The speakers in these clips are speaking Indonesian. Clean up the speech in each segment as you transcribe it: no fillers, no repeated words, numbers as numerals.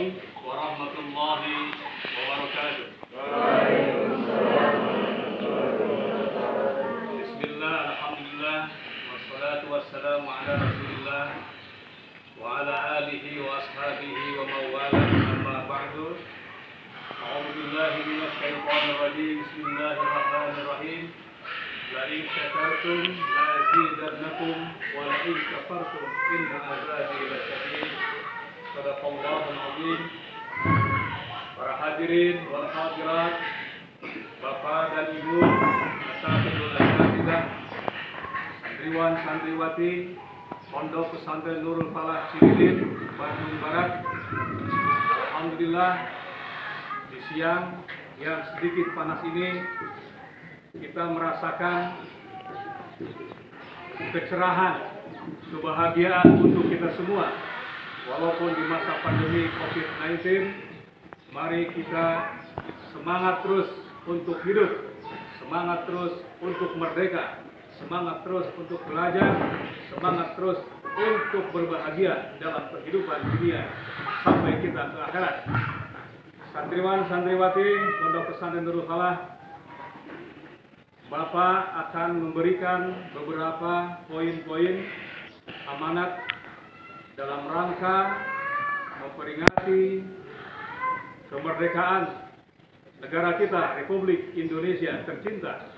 Assalamualaikum warahmatullahi wabarakatuh. Bismillah, alhamdulillah, wassalatu wassalamu ala rasulillah wa ala alihi wa ashabihi wa mawala amma ba'du. A'udzu billahi minasy syaithanir rajim. Bismillahirrahmanirrahim. La in syakartum la azidannakum wa la in kafartum inna azabi lasyadid. Sadaqallahul azim. Para hadirin wal hadirat, Bapak dan Ibu, asatidul asatidah, santriwan santriwati Pondok Pesantren Nurul Falah Cililin, Bandung Barat. Alhamdulillah, di siang yang sedikit panas ini kita merasakan kecerahan, kebahagiaan untuk kita semua. Walaupun di masa pandemi COVID-19, mari kita semangat terus untuk hidup, semangat terus untuk merdeka, semangat terus untuk belajar, semangat terus untuk berbahagia dalam kehidupan dunia sampai kita ke akhirat. Santriwan santriwati Pondok Pesantren Nurul Falah, Bapak akan memberikan beberapa poin-poin amanat dalam rangka memperingati kemerdekaan negara kita, Republik Indonesia tercinta.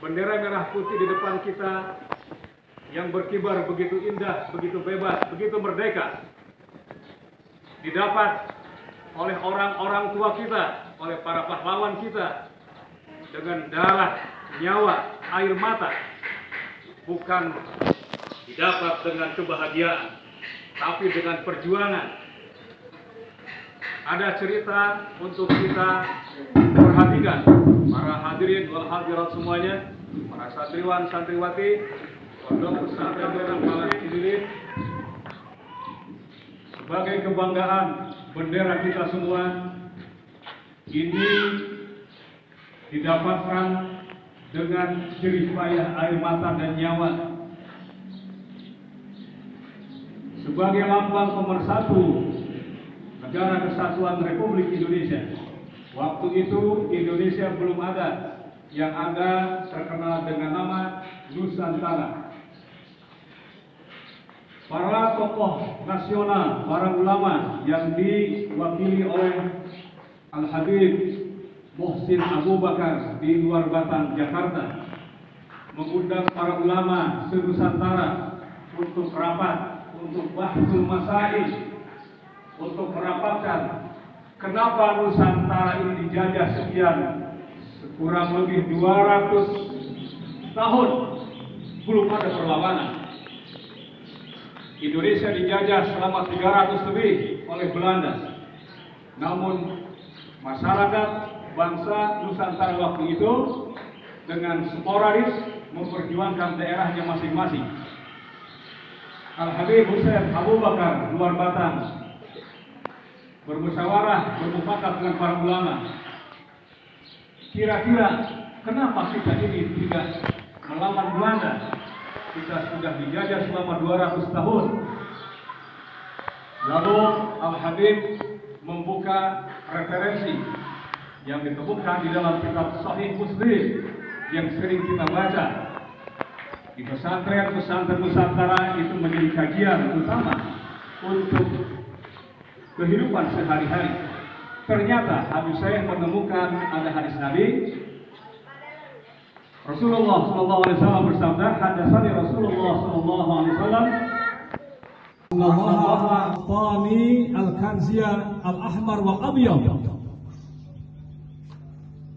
Bendera merah putih di depan kita yang berkibar begitu indah, begitu bebas, begitu merdeka, didapat oleh orang-orang tua kita, oleh para pahlawan kita, dengan darah, nyawa, air mata, bukan didapat dengan kebahagiaan, tapi dengan perjuangan. Ada cerita untuk kita perhatikan, para hadirin wal hadirat semuanya, para santriwan santriwati Pondok Pesantren Nurul Falah Cililin, sebagai kebanggaan bendera kita semua ini didapatkan dengan jerih payah air mata dan nyawa. Sebagai lambang pemersatu negara kesatuan Republik Indonesia. Waktu itu Indonesia belum ada, yang ada terkenal dengan nama Nusantara. Para tokoh nasional, para ulama yang diwakili oleh Al-Habib Muhsin Abu Bakar di Luar Batang, Jakarta, mengundang para ulama se-Nusantara untuk rapat, untuk bahsul masail, untuk merapatkan kenapa Nusantara ini dijajah sekian, kurang lebih 200 tahun belum ada perlawanan. Indonesia dijajah selama 300 lebih oleh Belanda. Namun masyarakat bangsa Nusantara waktu itu dengan sporadis memperjuangkan daerahnya masing-masing. Al-Habib Muhsin Abu Bakar Luar Batang bermusyawarah, bermufakat dengan para ulama. Kira-kira kenapa kita ini tidak melawan Belanda? Kita sudah dijajah selama 200 tahun. Lalu Al-Habib membuka referensi yang ditemukan di dalam kitab Sahih Muslim yang sering kita baca. Di pesantren-pesantren Nusantara itu menjadi kajian utama untuk kehidupan sehari-hari. Ternyata Habib saya menemukan ada hadis Nabi. Rasulullah SAW bersabda, hadatsani Rasulullah SAW, Allah a'tani al-kanziyah al-ahmar wal abyad.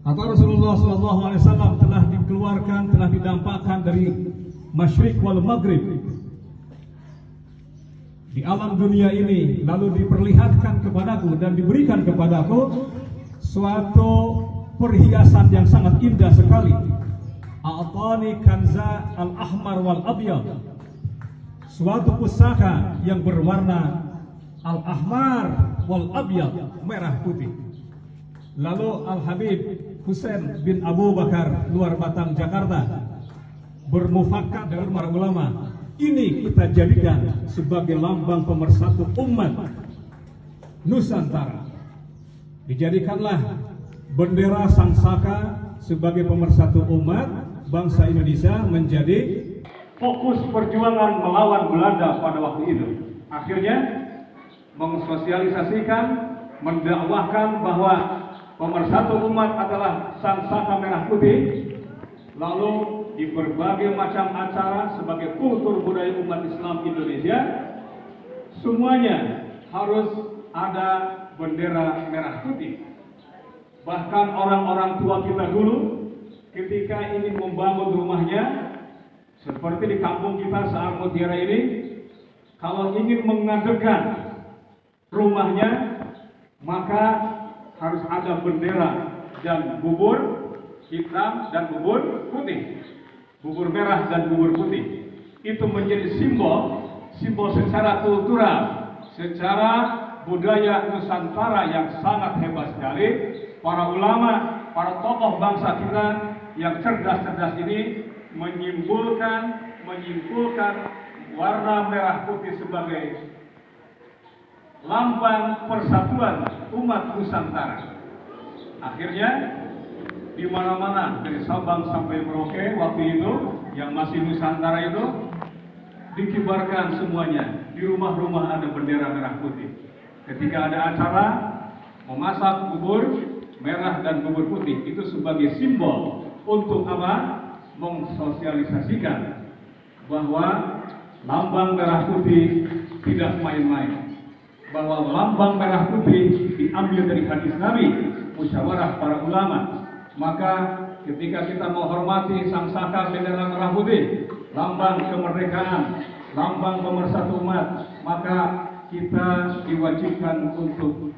Kata Rasulullah SAW, telah dikeluarkan, telah didampakkan dari Masyriq wal Maghrib di alam dunia ini, lalu diperlihatkan kepadaku dan diberikan kepadaku suatu perhiasan yang sangat indah sekali. A'tani kanza al-ahmar wal abyad, suatu pusaka yang berwarna al-ahmar wal abyad, merah putih. Lalu Al-Habib Husain bin Abu Bakar Luar Batang, Jakarta, bermufakat dengan para ulama. Ini kita jadikan sebagai lambang pemersatu umat. Nusantara. Dijadikanlah bendera Sang Saka sebagai pemersatu umat bangsa Indonesia menjadi fokus perjuangan melawan Belanda pada waktu itu. Akhirnya mensosialisasikan, mendakwahkan bahwa pemersatu umat adalah Sang Saka Merah Putih. Lalu di berbagai macam acara sebagai kultur budaya umat Islam Indonesia, semuanya harus ada bendera merah putih. Bahkan orang-orang tua kita dulu ketika ingin membangun rumahnya, seperti di kampung kita saat Mutiara ini, kalau ingin mengadekan rumahnya, maka harus ada bendera dan bubur hitam dan bubur putih, bubur merah dan bubur putih. Itu menjadi simbol secara kultural, secara budaya Nusantara yang sangat hebat sekali. Para ulama, para tokoh bangsa kita yang cerdas-cerdas ini menyimpulkan warna merah putih sebagai lambang persatuan umat Nusantara. Akhirnya di mana-mana dari Sabang sampai Merauke waktu itu yang masih Nusantara itu dikibarkan semuanya. Di rumah-rumah ada bendera merah putih. Ketika ada acara memasak bubur merah dan bubur putih, itu sebagai simbol untuk apa? Mensosialisasikan bahwa lambang merah putih tidak main-main. Bahwa lambang merah putih diambil dari hadis Nabi, musyawarah para ulama. Maka ketika kita menghormati Sang Saka bendera merah putih, lambang kemerdekaan, lambang pemersatu umat, maka kita diwajibkan untuk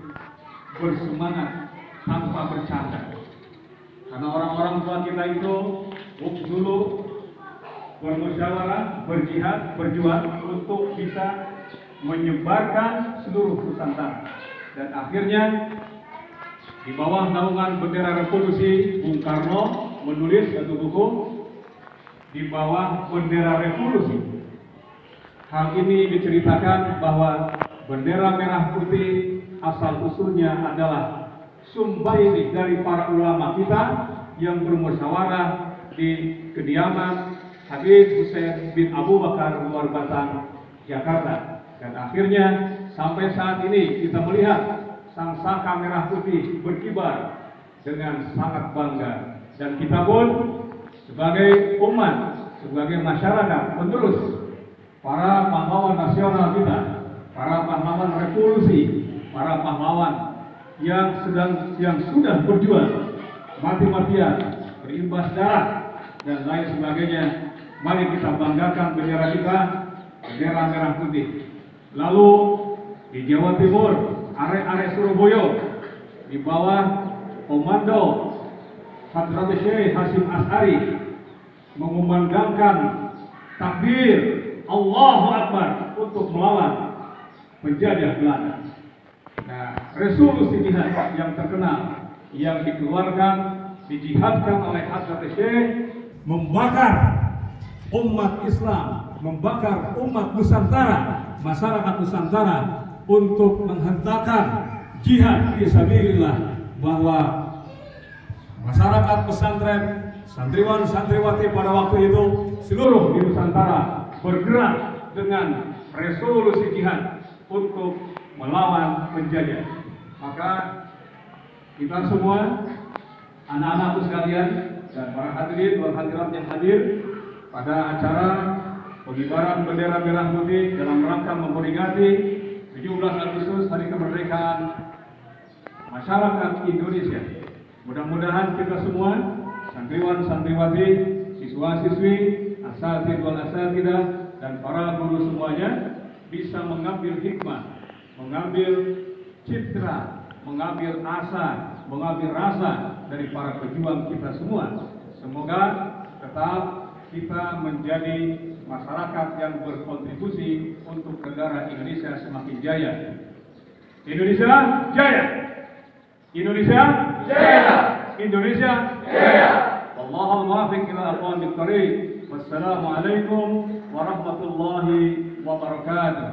bersemangat tanpa bercanda. Karena orang-orang tua kita itu dulu bermusyawarah, berjihad, berjuang untuk bisa menyebarkan seluruh Nusantara. Dan akhirnya di bawah naungan bendera revolusi, Bung Karno menulis satu buku di bawah bendera revolusi. Hal ini diceritakan bahwa bendera merah putih asal usulnya adalah sumbaini dari para ulama kita yang bermusyawarah di kediaman Habib Hussein bin Abu Bakar Luar Batang, Jakarta. Dan akhirnya sampai saat ini kita melihat Sang Saka Merah Putih berkibar dengan sangat bangga. Dan kita pun sebagai umat, sebagai masyarakat penerus para pahlawan nasional kita, para pahlawan revolusi, para pahlawan yang sudah berjuang mati-matian, berimbas darah dan lain sebagainya. Mari kita banggakan bendera kita, bendera merah putih. Lalu di Jawa Timur, arek-arek Surabaya di bawah komando Hadratus Syekh Hasyim Asy'ari mengumandangkan takbir Allahu Akbar untuk melawan penjajah Belanda. Nah, resolusi jihad yang terkenal yang dikeluarkan, dijihadkan oleh Hadratus Syekh membakar umat Islam, membakar umat Nusantara, masyarakat Nusantara untuk menghentakkan jihad fisabilillah, bahwa masyarakat pesantren, santriwan-santriwati pada waktu itu seluruh di Nusantara bergerak dengan resolusi jihad untuk melawan penjajah. Maka kita semua, anak-anakku sekalian dan para hadirin dan hadirat yang hadir pada acara pengibaran bendera merah putih dalam rangka memperingati 17 Agustus Hari Kemerdekaan Masyarakat Indonesia. Mudah-mudahan kita semua, santriwan-santriwati, siswa-siswi, asatidz wal asatidzah dan para guru semuanya bisa mengambil hikmah, mengambil citra, mengambil asa, mengambil rasa dari para pejuang kita semua. Semoga tetap kita menjadi masyarakat yang berkontribusi untuk negara Indonesia semakin jaya. Indonesia jaya! Indonesia jaya! Indonesia jaya! Wallahul muwaffiq ila aqwamit thoriq. Wassalamualaikum warahmatullahi wabarakatuh.